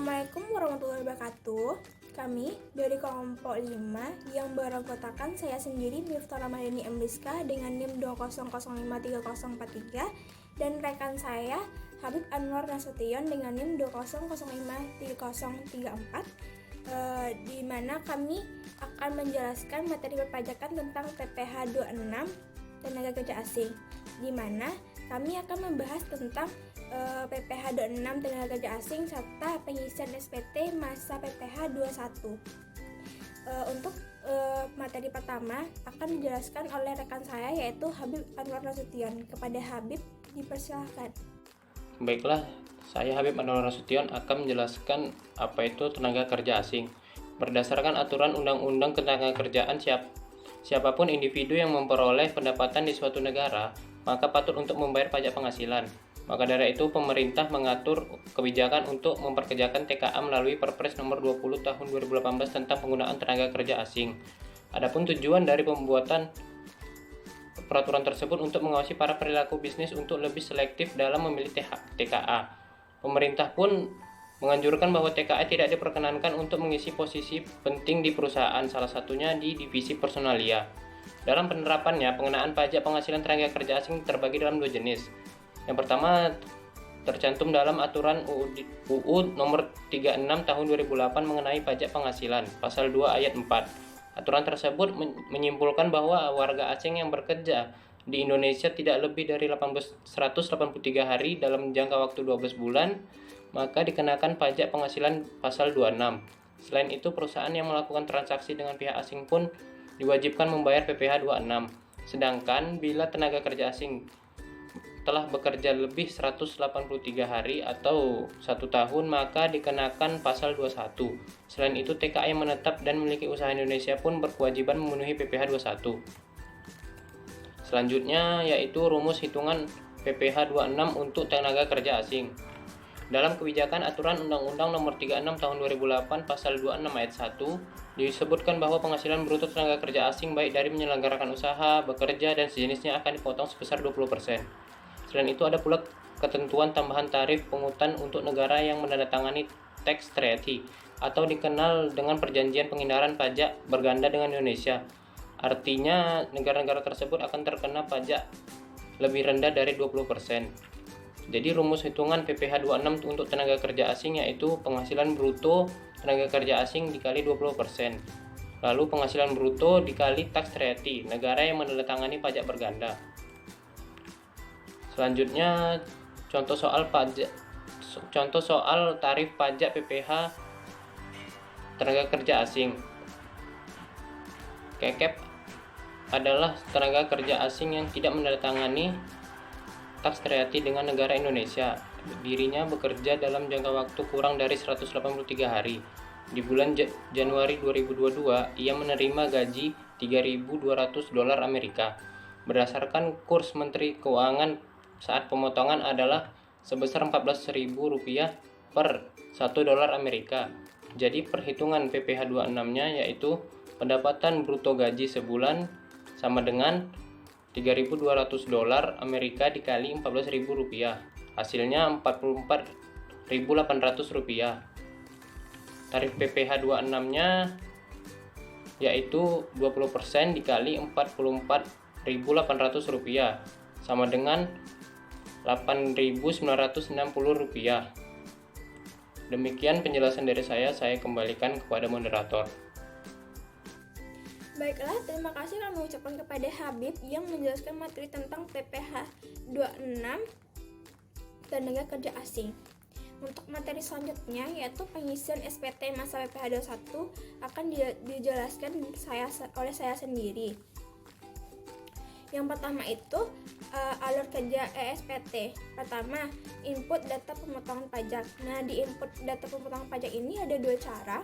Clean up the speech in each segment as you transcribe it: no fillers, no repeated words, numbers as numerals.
Assalamualaikum warahmatullahi wabarakatuh. Kami dari kelompok 5 yang beranggotakan saya sendiri Miftah Ramadhani Emriska dengan NIM 2005303 dan rekan saya Habib Anwar Nasution dengan NIM 2005304, di mana kami akan menjelaskan materi perpajakan tentang PPh 26 tenaga kerja asing, di mana kami akan membahas tentang PPh 26 tenaga kerja asing serta pengisian SPT masa PPh 21. Untuk materi pertama akan dijelaskan oleh rekan saya yaitu Habib Anwar Nasution. Kepada Habib dipersilahkan. Baiklah, saya Habib Anwar Nasution akan menjelaskan apa itu tenaga kerja asing. Berdasarkan aturan Undang-Undang Ketenagakerjaan, siapapun individu yang memperoleh pendapatan di suatu negara, maka patut untuk membayar pajak penghasilan. Maka dari itu, pemerintah mengatur kebijakan untuk memperkerjakan TKA melalui Perpres nomor 20 tahun 2018 tentang penggunaan tenaga kerja asing. Adapun tujuan dari pembuatan peraturan tersebut untuk mengawasi para perilaku bisnis untuk lebih selektif dalam memilih TKA. Pemerintah pun menganjurkan bahwa TKA tidak diperkenankan untuk mengisi posisi penting di perusahaan, salah satunya di divisi personalia. Dalam penerapannya, pengenaan pajak penghasilan tenaga kerja asing terbagi dalam dua jenis. Yang pertama tercantum dalam aturan UU nomor 36 tahun 2008 mengenai pajak penghasilan, pasal 2 ayat 4. Aturan tersebut menyimpulkan bahwa warga asing yang bekerja di Indonesia tidak lebih dari 183 hari dalam jangka waktu 12 bulan, maka dikenakan pajak penghasilan pasal 26. Selain itu, perusahaan yang melakukan transaksi dengan pihak asing pun diwajibkan membayar PPh 26. Sedangkan bila tenaga kerja asing telah bekerja lebih 183 hari atau 1 tahun, maka dikenakan pasal 21. Selain itu, TKA yang menetap dan memiliki usaha Indonesia pun berkewajiban memenuhi PPh 21. Selanjutnya yaitu rumus hitungan PPh 26 untuk tenaga kerja asing. Dalam kebijakan aturan Undang-Undang Nomor 36 Tahun 2008 Pasal 26 Ayat 1 disebutkan bahwa penghasilan bruto tenaga kerja asing baik dari menyelenggarakan usaha, bekerja, dan sejenisnya akan dipotong sebesar 20%. Selain itu, ada pula ketentuan tambahan tarif pungutan untuk negara yang menandatangani tax treaty atau dikenal dengan perjanjian penghindaran pajak berganda dengan Indonesia. Artinya, negara-negara tersebut akan terkena pajak lebih rendah dari 20%. Jadi rumus hitungan PPh 26 untuk tenaga kerja asing yaitu penghasilan bruto tenaga kerja asing dikali 20%. Lalu penghasilan bruto dikali tax treaty, negara yang menandatangani pajak berganda. Selanjutnya contoh soal tarif pajak PPh tenaga kerja asing. KEKEP adalah tenaga kerja asing yang tidak menandatangani tax treaty dengan negara Indonesia. Dirinya bekerja dalam jangka waktu kurang dari 183 hari. Di bulan Januari 2022, ia menerima gaji $3.200 Amerika. Berdasarkan kurs Menteri Keuangan saat pemotongan adalah sebesar Rp14.000 per $1 Amerika. Jadi perhitungan PPh 26-nya yaitu pendapatan bruto gaji sebulan sama dengan $3.200 Amerika dikali Rp14.000. Hasilnya Rp44.800. Tarif PPh 26-nya yaitu 20% dikali Rp44.800 sama dengan Rp8.960. Demikian penjelasan dari saya kembalikan kepada moderator. Baiklah, terima kasih kami ucapkan kepada Habib yang menjelaskan materi tentang PPh 26 tenaga kerja asing. Untuk materi selanjutnya yaitu pengisian SPT masa PPh 21 akan dijelaskan oleh saya sendiri. Yang pertama itu alur kerja ESPT. Pertama, input data pemotongan pajak. Nah, di input data pemotongan pajak ini ada dua cara.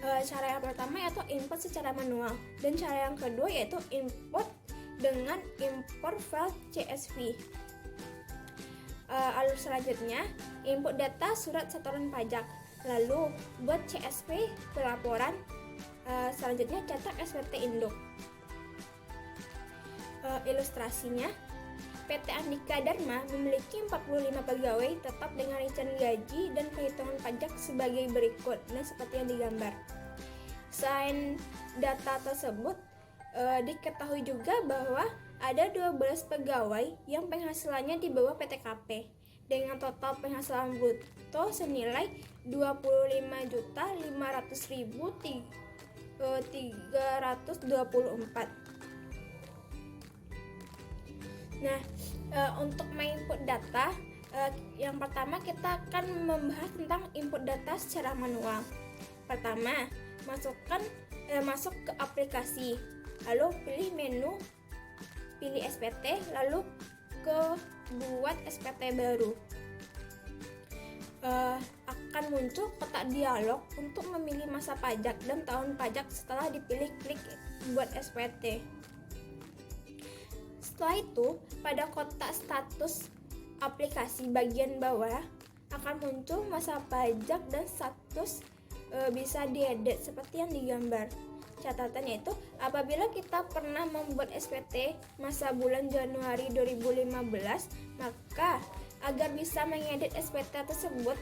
Cara yang pertama yaitu input secara manual, dan cara yang kedua yaitu input dengan import file CSV. Alur selanjutnya, input data surat setoran pajak, lalu buat CSV pelaporan, selanjutnya cetak SPT induk. Ilustrasinya, PT Andika Dharma memiliki 45 pegawai tetap dengan rincian gaji dan perhitungan pajak sebagai berikut. Nah, seperti yang digambar. Selain data tersebut, diketahui juga bahwa ada 12 pegawai yang penghasilannya di bawah PTKP dengan total penghasilan bruto senilai 25.500.324. Nah, untuk menginput data, yang pertama kita akan membahas tentang input data secara manual. Pertama, masuk ke aplikasi, lalu pilih menu, pilih SPT, lalu ke buat SPT baru. Akan muncul kotak dialog untuk memilih masa pajak dan tahun pajak. Setelah dipilih, klik buat SPT. Setelah itu, pada kotak status aplikasi bagian bawah akan muncul masa pajak dan status bisa diedit seperti yang digambar. Catatannya itu, apabila kita pernah membuat SPT masa bulan Januari 2015, maka agar bisa mengedit SPT tersebut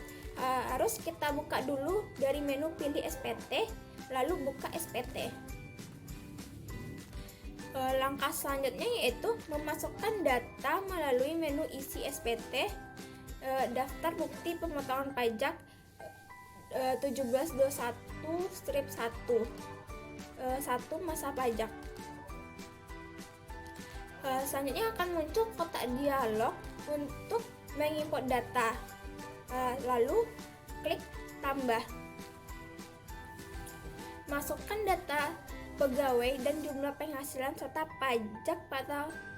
harus kita buka dulu dari menu pilih SPT, lalu buka SPT. Langkah selanjutnya yaitu memasukkan data melalui menu isi SPT, daftar bukti pemotongan pajak 1721-1 masa pajak. Selanjutnya akan muncul kotak dialog untuk menginput data, lalu klik tambah. Masukkan data pegawai dan jumlah penghasilan serta pajak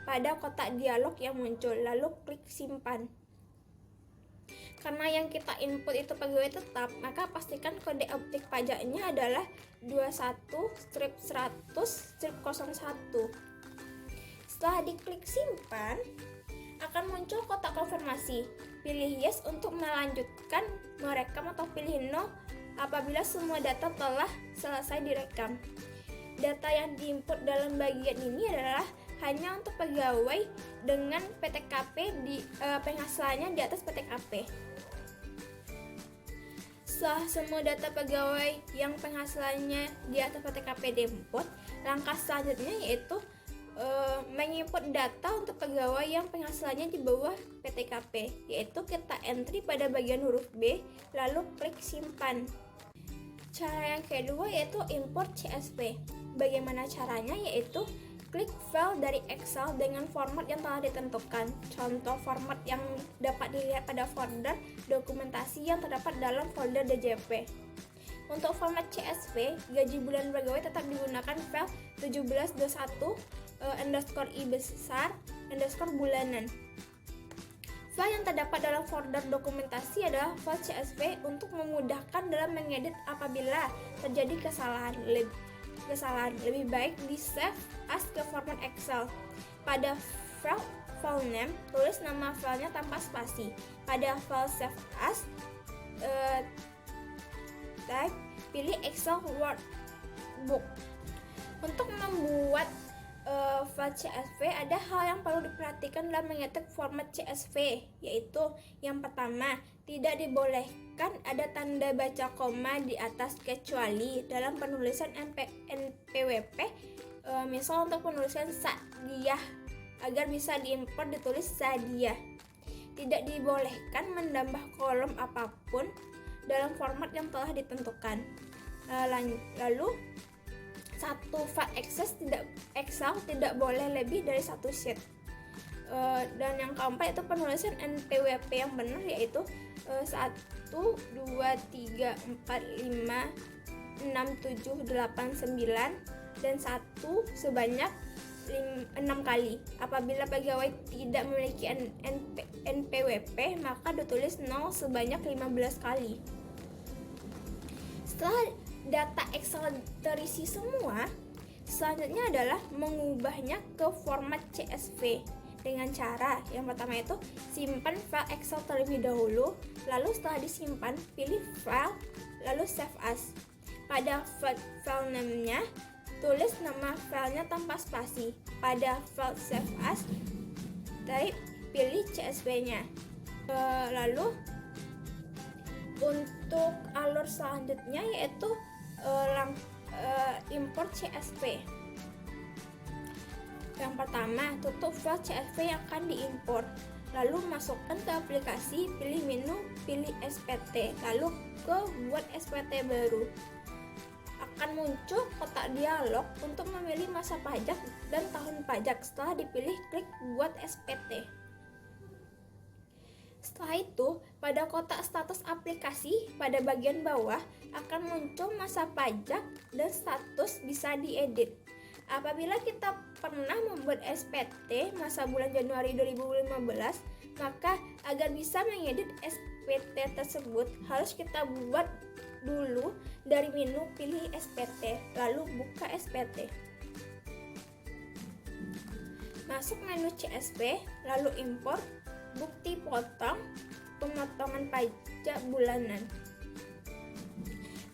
pada kotak dialog yang muncul, lalu klik simpan. Karena yang kita input itu pegawai tetap, maka pastikan kode optik pajaknya adalah 21-100-01. Setelah diklik simpan, akan muncul kotak konfirmasi. Pilih yes untuk melanjutkan merekam atau pilih no apabila semua data telah selesai direkam. Data yang diinput dalam bagian ini adalah hanya untuk pegawai dengan PTKP penghasilannya di atas PTKP. Setelah semua data pegawai yang penghasilannya di atas PTKP diinput, langkah selanjutnya yaitu menginput data untuk pegawai yang penghasilannya di bawah PTKP, yaitu kita entry pada bagian huruf B, lalu klik simpan. Cara yang kedua yaitu import CSV. Bagaimana caranya? Yaitu klik file dari Excel dengan format yang telah ditentukan. Contoh format yang dapat dilihat pada folder dokumentasi yang terdapat dalam folder DJP. Untuk format CSV, gaji bulan pegawai tetap digunakan file 1721_i besar _bulanan. File yang terdapat dalam folder dokumentasi adalah file CSV untuk memudahkan dalam mengedit apabila terjadi kesalahan. Lebih baik di save as ke format Excel. Pada file name, tulis nama filenya tanpa spasi. Pada file save as, pilih Excel Workbook. Untuk membuat file CSV, ada hal yang perlu diperhatikan dalam mengetik format CSV, yaitu yang pertama, tidak dibolehkan ada tanda baca koma di atas kecuali dalam penulisan NPWP, misal untuk penulisan Sadiah, agar bisa diimport ditulis Sadiah. Tidak dibolehkan menambah kolom apapun dalam format yang telah ditentukan. Lalu satu file Excel tidak boleh lebih dari satu sheet. Dan yang keempat itu penulisan NPWP yang benar, yaitu 1, 2, 3, 4, 5, 6, 7, 8, 9 dan 1 sebanyak 6 kali. Apabila pegawai tidak memiliki NPWP, maka ditulis 0 sebanyak 15 kali. Setelah data Excel terisi semua, selanjutnya adalah mengubahnya ke format CSV dengan cara yang pertama itu simpan file Excel terlebih dahulu, lalu setelah disimpan pilih file, lalu save as. Pada file name-nya tulis nama filenya tanpa spasi. Pada file save as, type, pilih CSV-nya. Lalu untuk alur selanjutnya yaitu import CSV. Yang pertama, tutup file CSV yang akan diimpor. Lalu masukkan ke aplikasi, pilih menu, pilih SPT, lalu ke buat SPT baru. Akan muncul kotak dialog untuk memilih masa pajak dan tahun pajak. Setelah dipilih, klik buat SPT. Setelah itu, pada kotak status aplikasi pada bagian bawah akan muncul masa pajak dan status bisa diedit. Apabila kita pernah membuat SPT masa bulan Januari 2015, maka agar bisa mengedit SPT tersebut harus kita buat dulu dari menu pilih SPT, lalu buka SPT. Masuk menu CSV, lalu import bukti potong pemotongan pajak bulanan.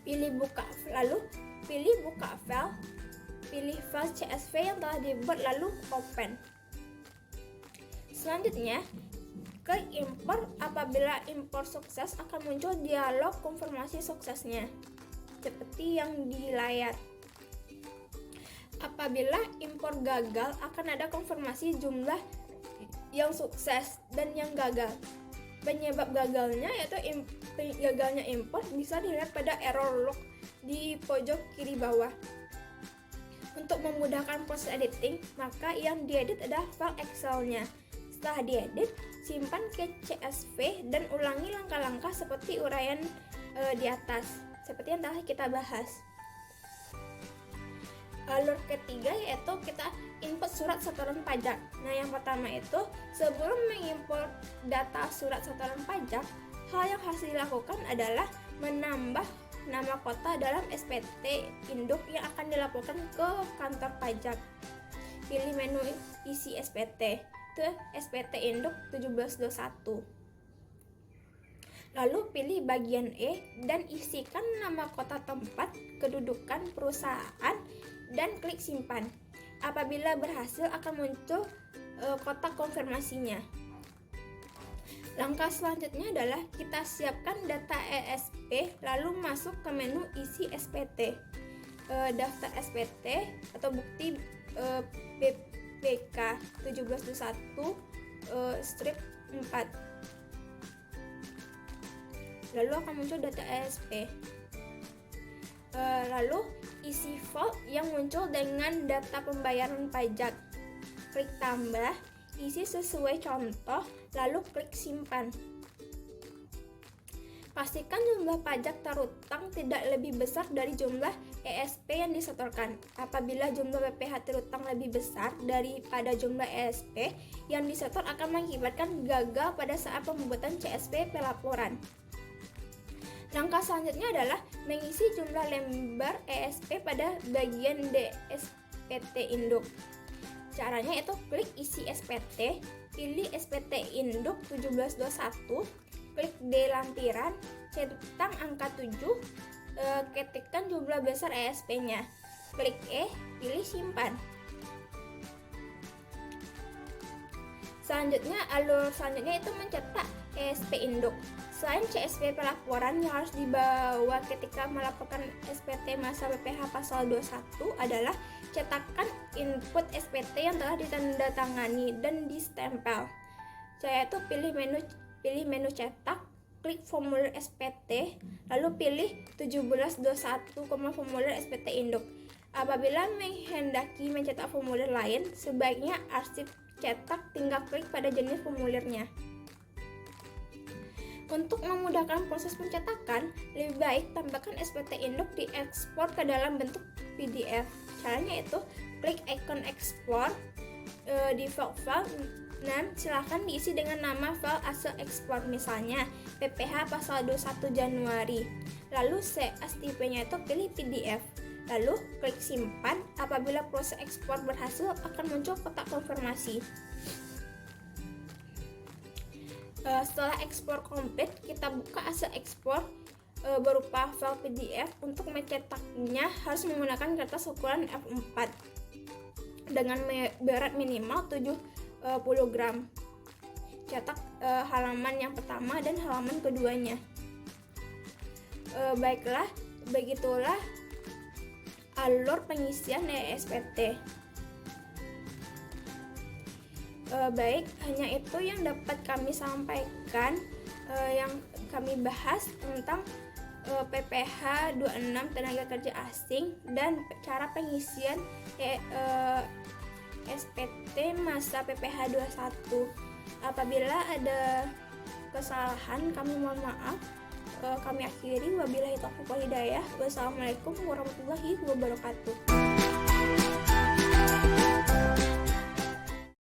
Pilih buka, lalu pilih buka file. Pilih file CSV yang telah dibuat lalu open. Selanjutnya, klik import. Apabila import sukses akan muncul dialog konfirmasi suksesnya seperti yang di layar. Apabila import gagal akan ada konfirmasi jumlah yang sukses dan yang gagal. Penyebab gagalnya yaitu gagalnya import bisa dilihat pada error log di pojok kiri bawah. Untuk memudahkan proses editing, maka yang diedit adalah file Excel-nya. Setelah diedit, simpan ke CSV dan ulangi langkah-langkah seperti uraian di atas, seperti yang telah kita bahas. Alur ketiga yaitu kita input surat setoran pajak. Nah, yang pertama itu sebelum mengimpor data surat setoran pajak, hal yang harus dilakukan adalah menambah nama kota dalam SPT induk yang akan dilaporkan ke kantor pajak. Pilih menu isi SPT, itu SPT induk 1721. Lalu pilih bagian E dan isikan nama kota tempat, kedudukan perusahaan, dan klik simpan. Apabila berhasil akan muncul kotak konfirmasinya. Langkah selanjutnya adalah kita siapkan data ESP, lalu masuk ke menu isi SPT. Daftar SPT atau bukti BPK 1721 strip 4. Lalu akan muncul data ESP. Lalu isi file yang muncul dengan data pembayaran pajak. Klik tambah, isi sesuai contoh, lalu klik simpan. Pastikan jumlah pajak terutang tidak lebih besar dari jumlah ESP yang disetorkan. Apabila jumlah PPh terutang lebih besar daripada jumlah ESP yang disetor akan mengakibatkan gagal pada saat pembuatan CSV pelaporan. Langkah selanjutnya adalah mengisi jumlah lembar ESP pada bagian DSPT induk. Caranya itu klik isi SPT, pilih SPT induk 1721, klik D lampiran, centang angka 7, ketikkan jumlah besar ESP-nya. Klik E, pilih simpan. Selanjutnya, alur selanjutnya itu mencetak ESP induk. Selain CSV pelaporan yang harus dibawa ketika melaporkan SPT masa BPH pasal 21 adalah cetakan input SPT yang telah ditandatangani dan distempel. Saya itu pilih menu cetak, klik formulir SPT, lalu pilih 1721, formulir SPT induk. Apabila menghendaki mencetak formulir lain, sebaiknya arsip cetak tinggal klik pada jenis formulirnya. Untuk memudahkan proses pencetakan, lebih baik tambahkan SPT induk diekspor ke dalam bentuk PDF. Caranya itu klik ikon ekspor di file dan silahkan diisi dengan nama file asal ekspor, misalnya PPh pasal 21 Januari. Lalu CSV-nya itu pilih PDF. Lalu klik simpan. Apabila proses ekspor berhasil akan muncul kotak konfirmasi. Setelah ekspor komplit, kita buka hasil ekspor berupa file PDF. Untuk mencetaknya harus menggunakan kertas ukuran F4 dengan berat minimal 70 gram. cetak halaman yang pertama dan halaman keduanya. Baiklah, begitulah alur pengisian SPT. Baik, hanya itu yang dapat kami sampaikan, yang kami bahas tentang PPH 26 tenaga kerja asing dan cara pengisian SPT masa PPH 21. Apabila ada kesalahan, kami mohon maaf. Kami akhiri, wabillahi taufiq wal hidayah. Wassalamualaikum warahmatullahi wabarakatuh.